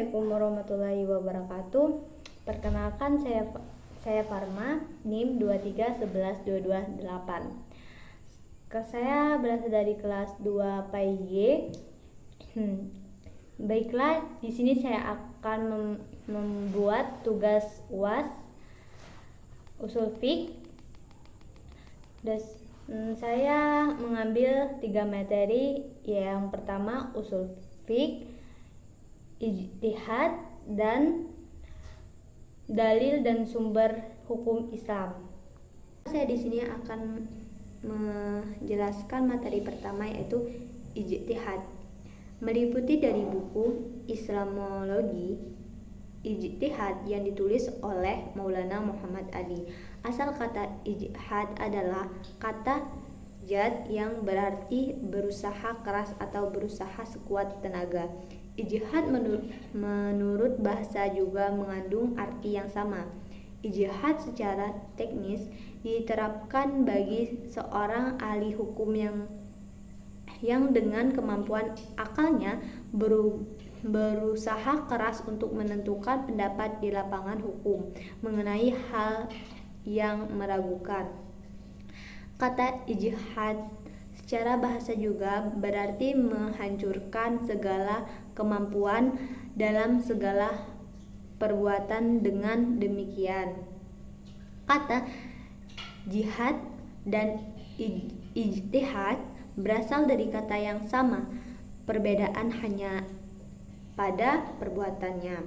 Assalamualaikum warahmatullahi wabarakatuh. Perkenalkan, saya Farma, NIM 2311228. Saya berasal dari kelas 2 PAIG. Baiklah, di sini saya akan membuat tugas UAS usul fiqh. Saya mengambil 3 materi. Yang pertama usul fiqh, ijtihad, dan dalil dan sumber hukum Islam. Saya di sini akan menjelaskan materi pertama, yaitu ijtihad. Meliputi dari buku Islamologi Ijtihad yang ditulis oleh Maulana Muhammad Ali. Asal kata ijtihad adalah kata jad yang berarti berusaha keras atau berusaha sekuat tenaga. Ijtihad menurut bahasa juga mengandung arti yang sama. Ijtihad secara teknis diterapkan bagi seorang ahli hukum yang dengan kemampuan akalnya berusaha keras untuk menentukan pendapat di lapangan hukum mengenai hal yang meragukan. Kata ijtihad secara bahasa juga berarti menghancurkan segala kemampuan dalam segala perbuatan. Dengan demikian, kata jihad dan ijtihad berasal dari kata yang sama, perbedaan hanya pada perbuatannya.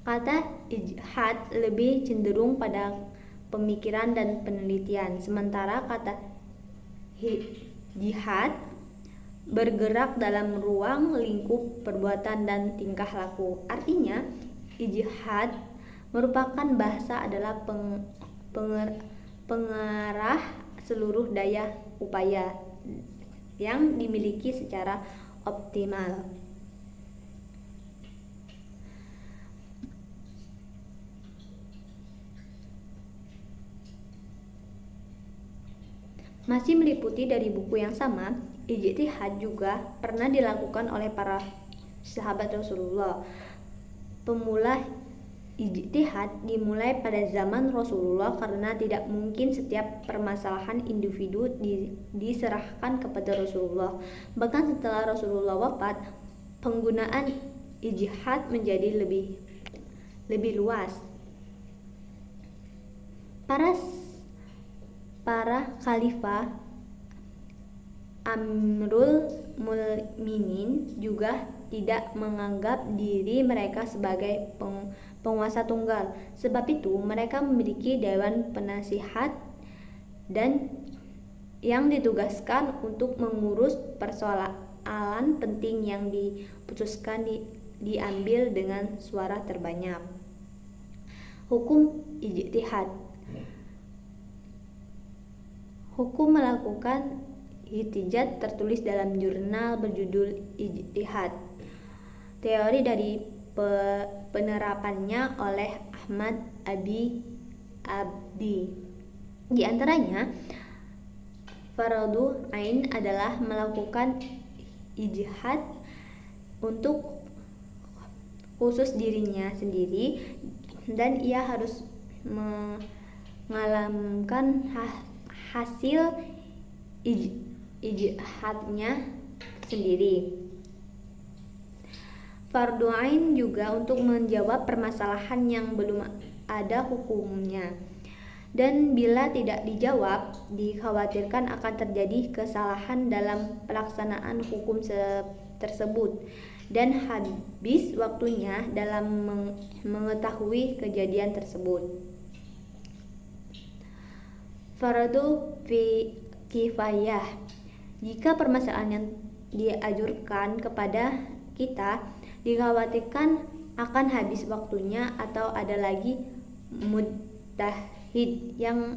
Kata ijtihad lebih cenderung pada pemikiran dan penelitian, sementara kata jihad bergerak dalam ruang lingkup perbuatan dan tingkah laku. Artinya, ijtihad merupakan bahasa adalah pengarah seluruh daya upaya yang dimiliki secara optimal. Masih meliputi dari buku yang sama, ijtihad juga pernah dilakukan oleh para sahabat Rasulullah. Pemula ijtihad dimulai pada zaman Rasulullah karena tidak mungkin setiap permasalahan individu diserahkan kepada Rasulullah. Bahkan setelah Rasulullah wafat, penggunaan ijtihad menjadi lebih luas. Para khalifah Amirul Mukminin juga tidak menganggap diri mereka sebagai penguasa tunggal. Sebab itu mereka memiliki dewan penasihat dan yang ditugaskan untuk mengurus persoalan penting yang diputuskan diambil dengan suara terbanyak. Hukum ijtihad. Hukum melakukan ijtihad tertulis dalam jurnal berjudul Ijtihad. Teori dari penerapannya oleh Ahmad Abdi. Di antaranya, fardhu ain adalah melakukan ijtihad untuk khusus dirinya sendiri, dan ia harus mengalamkan hasil ijtihadnya sendiri. Fardhu ain juga untuk menjawab permasalahan yang belum ada hukumnya, dan bila tidak dijawab, dikhawatirkan akan terjadi kesalahan dalam pelaksanaan hukum tersebut dan habis waktunya dalam mengetahui kejadian tersebut. Fardhu kifayah. Jika permasalahan yang diajukan kepada kita dikhawatirkan akan habis waktunya atau ada lagi mujtahid yang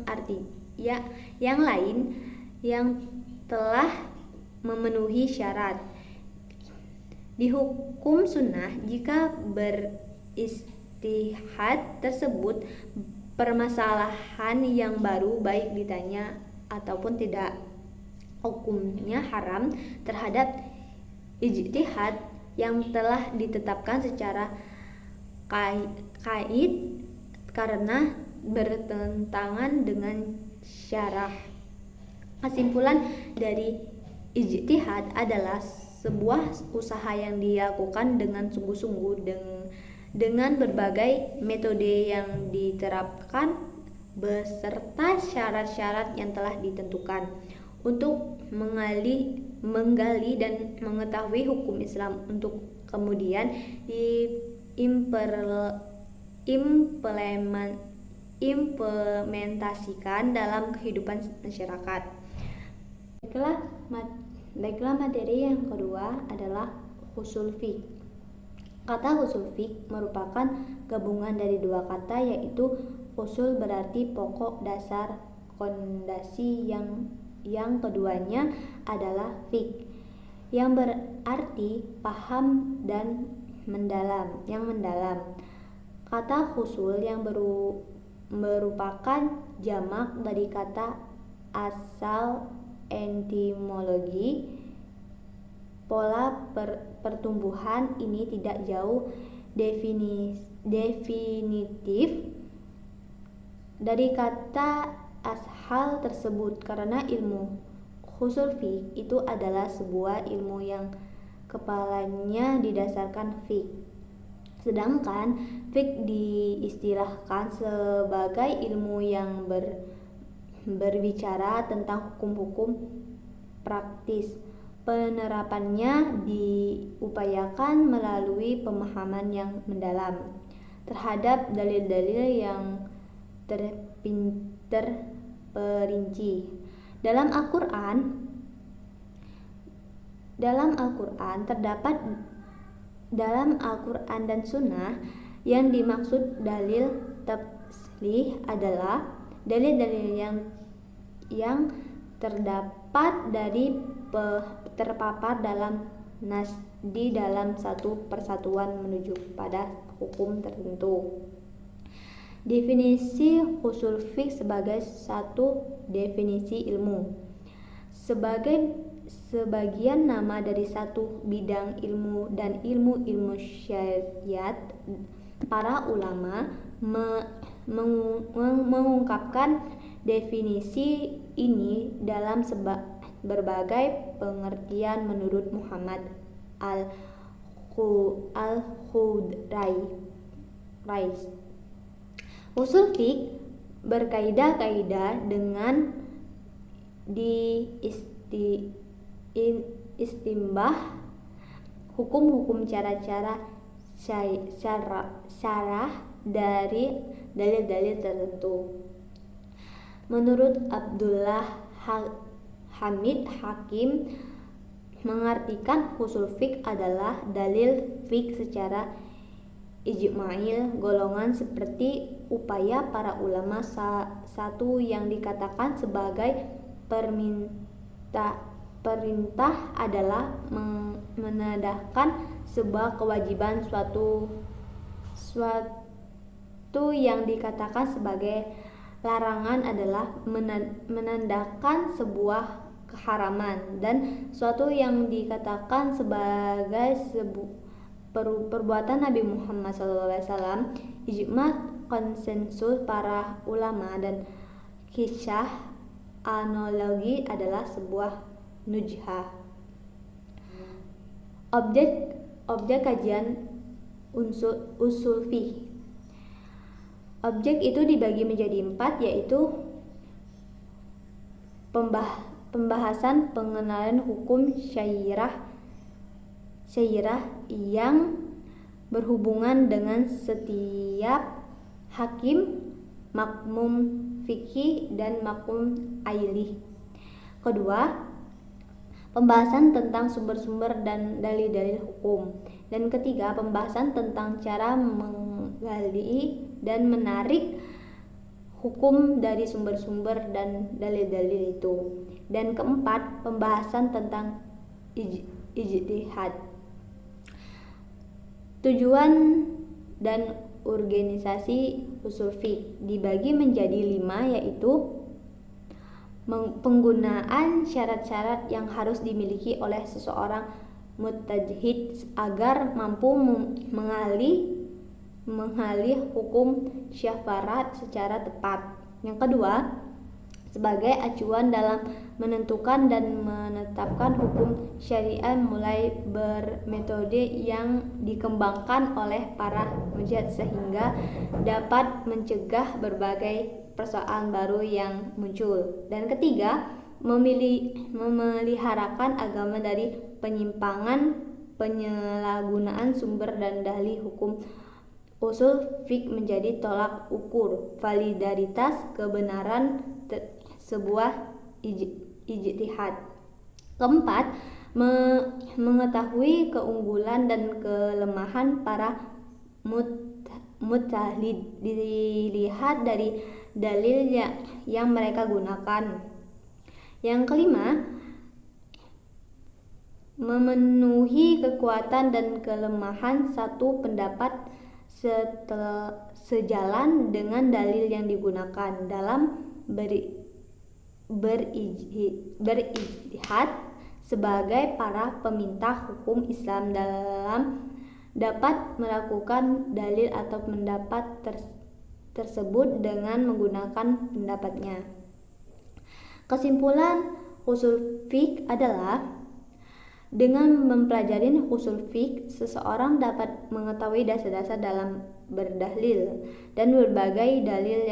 lain yang telah memenuhi syarat. Di hukum sunnah, jika beristihad tersebut permasalahan yang baru, baik ditanya ataupun tidak, hukumnya haram terhadap ijtihad yang telah ditetapkan secara kait karena bertentangan dengan syarah. Kesimpulan dari ijtihad adalah sebuah usaha yang dilakukan dengan sungguh-sungguh dengan berbagai metode yang diterapkan beserta syarat-syarat yang telah ditentukan untuk menggali dan mengetahui hukum Islam untuk kemudian implementasikan dalam kehidupan masyarakat. Baiklah, materi yang kedua adalah usul fiqh. Kata usul fiqh merupakan gabungan dari dua kata, yaitu usul berarti pokok, dasar, fondasi, yang keduanya adalah fiqh yang berarti paham dan mendalam. Kata usul yang merupakan jamak dari kata asal etimologi. Pola pertumbuhan ini tidak jauh definitif dari kata ashal tersebut, karena ilmu usul fiqh itu adalah sebuah ilmu yang kepalanya didasarkan fiqh. Sedangkan fiqh diistilahkan sebagai ilmu yang berbicara tentang hukum-hukum praktis. Penerapannya diupayakan melalui pemahaman yang mendalam terhadap dalil-dalil yang terperinci. Dalam Al-Quran dan Sunnah, yang dimaksud dalil tafsir adalah dalil-dalil yang terdapat terpapar dalam nas di dalam satu persatuan menuju pada hukum tertentu. Definisi usul fiqh sebagai satu definisi ilmu, sebagian nama dari satu bidang ilmu dan ilmu syariat. Para ulama mengungkapkan definisi ini dalam berbagai pengertian menurut Muhammad Al-Khudrais. Usul fiqh berkaidah-kaidah dengan istimbah hukum-hukum, cara-cara syarah dari dalil-dalil tertentu. Menurut Abdullah Hamid Hakim, mengartikan usul fiqh adalah dalil fiqh secara ijma'il golongan, seperti upaya para ulama satu yang dikatakan sebagai perintah adalah menandakan sebuah kewajiban, suatu yang dikatakan sebagai larangan adalah menandakan sebuah keharaman, dan suatu yang dikatakan sebagai perbuatan Nabi Muhammad SAW. Ijma, konsensus para ulama, dan kisah analogi adalah sebuah nujhah. Objek kajian usul fiqh. Objek itu dibagi menjadi 4, yaitu pembahasan pengenalan hukum syariah yang berhubungan dengan setiap hakim, makmum fikih, dan makmum ailih. Kedua, pembahasan tentang sumber-sumber dan dalil-dalil hukum. Dan ketiga, pembahasan tentang cara menggali dan menarik hukum dari sumber-sumber dan dalil-dalil itu. Dan keempat, pembahasan tentang ijtihad. Tujuan dan organisasi usul fiqh dibagi menjadi 5, yaitu penggunaan syarat-syarat yang harus dimiliki oleh seseorang mujtahid agar mampu mengali mengalih hukum syafarat secara tepat. Yang kedua, sebagai acuan dalam menentukan dan menetapkan hukum syariat mulai bermetode yang dikembangkan oleh para mujtahid sehingga dapat mencegah berbagai persoalan baru yang muncul. Dan ketiga, memeliharakan agama dari penyimpangan, penyalahgunaan sumber dan dalil hukum. Usul fiqh menjadi tolak ukur validaritas kebenaran sebuah ijtihad. Keempat, mengetahui keunggulan dan kelemahan para mujtahid dilihat dari dalil yang mereka gunakan. Yang kelima, memenuhi kekuatan dan kelemahan satu pendapat sejalan dengan dalil yang digunakan dalam berijtihad. Sebagai para peminta hukum Islam dapat melakukan dalil atau pendapat tersebut dengan menggunakan pendapatnya. Kesimpulan usul fiqh adalah dengan mempelajari usul fiqh, seseorang dapat mengetahui dasar-dasar dalam berdalil dan berbagai dalil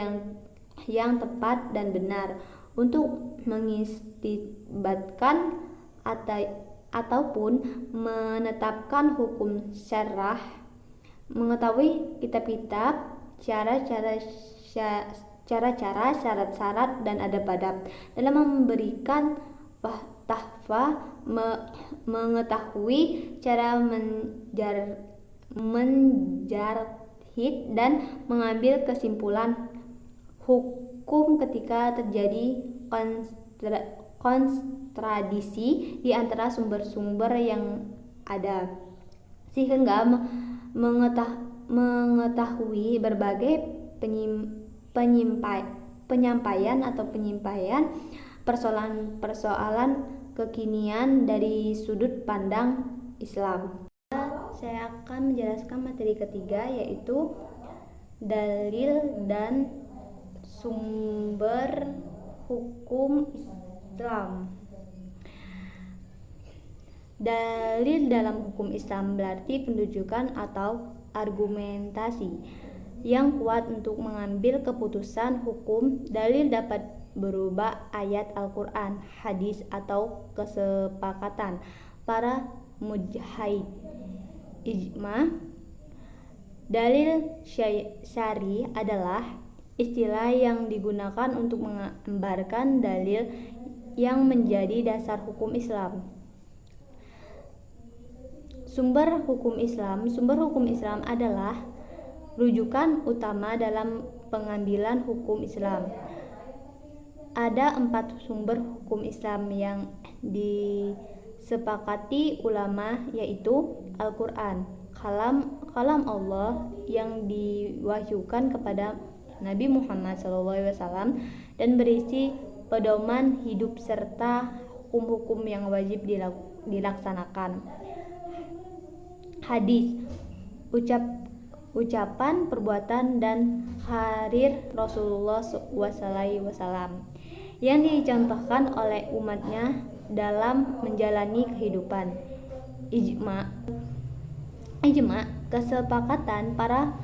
yang tepat dan benar untuk mengistinbatkan ataupun menetapkan hukum syarah, mengetahui kitab-kitab, cara-cara, syarat-syarat dan adab-adab dalam memberikan tahfa, mengetahui cara menjarhid dan mengambil kesimpulan hukum ketika terjadi kontradiksi di antara sumber-sumber yang ada, sehingga mengetahui berbagai penyampaian persoalan kekinian dari sudut pandang Islam. Saya akan menjelaskan materi ketiga, yaitu dalil dan sumber hukum Islam. Dalil dalam hukum Islam berarti penunjukan atau argumentasi yang kuat untuk mengambil keputusan hukum. Dalil dapat berupa ayat Al-Quran, hadis, atau kesepakatan para mujtahid, ijma. Dalil syar'i adalah istilah yang digunakan untuk menggambarkan dalil yang menjadi dasar hukum Islam. Sumber hukum Islam adalah rujukan utama dalam pengambilan hukum Islam. Ada 4 sumber hukum Islam yang disepakati ulama, yaitu Al-Quran, kalam Allah yang diwahyukan kepada Nabi Muhammad SAW dan berisi pedoman hidup serta hukum-hukum yang wajib dilaksanakan. Hadis, ucapan, perbuatan, dan karir Rasulullah SAW yang dicontohkan oleh umatnya dalam menjalani kehidupan. Ijma, kesepakatan para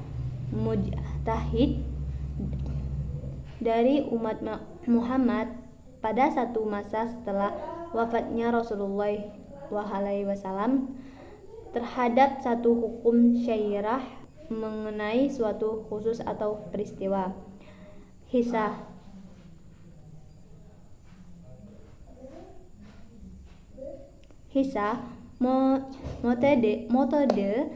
mujtahid dari umat Muhammad pada satu masa setelah wafatnya Rasulullah SAW terhadap satu hukum syariah mengenai suatu khusus atau peristiwa. Metode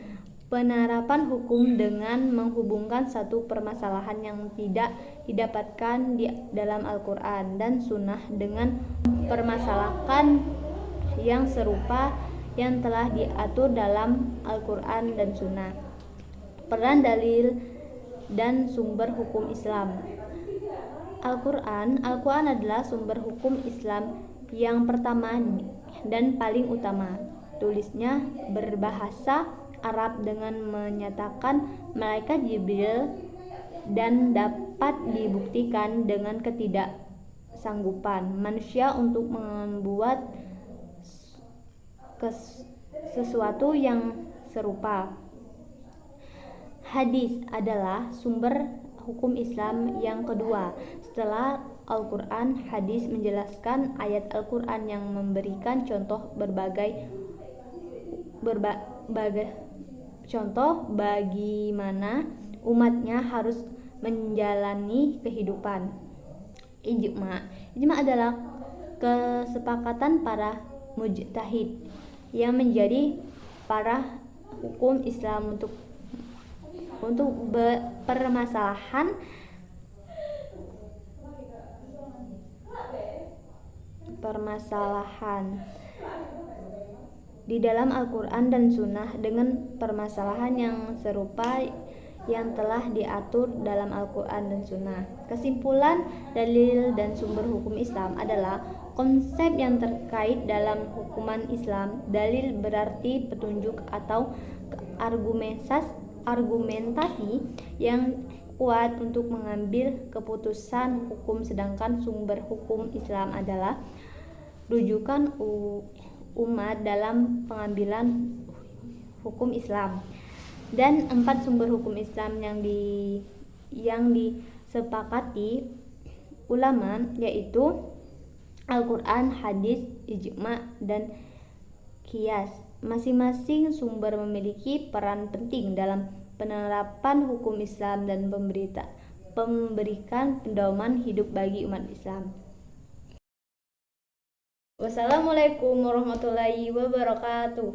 penerapan hukum dengan menghubungkan satu permasalahan yang tidak didapatkan di dalam Al-Quran dan Sunnah dengan permasalahan yang serupa yang telah diatur dalam Al-Quran dan Sunnah. Peran dalil dan sumber hukum Islam. Al-Quran adalah sumber hukum Islam yang pertama dan paling utama. Tulisnya berbahasa Arab dengan menyatakan malaikat Jibril dan dapat dibuktikan dengan ketidaksanggupan manusia untuk membuat sesuatu yang serupa. Hadis adalah sumber hukum Islam yang kedua. Setelah Al-Quran, hadis menjelaskan ayat Al-Quran yang memberikan contoh berbagai contoh bagaimana umatnya harus menjalani kehidupan. Ijma adalah kesepakatan para mujtahid yang menjadi para hukum Islam untuk permasalahan di dalam Al-Quran dan Sunnah dengan permasalahan yang serupa yang telah diatur dalam Al-Quran dan Sunnah. Kesimpulan, dalil dan sumber hukum Islam adalah konsep yang terkait dalam hukuman Islam. Dalil berarti petunjuk atau argumentasi yang kuat untuk mengambil keputusan hukum, sedangkan sumber hukum Islam adalah rujukan umat dalam pengambilan hukum Islam. Dan 4 sumber hukum Islam yang disepakati ulama yaitu Al-Quran, hadis, ijma, dan qiyas. Masing-masing sumber memiliki peran penting dalam penerapan hukum Islam dan memberikan pedoman hidup bagi umat Islam. Wassalamualaikum warahmatullahi wabarakatuh.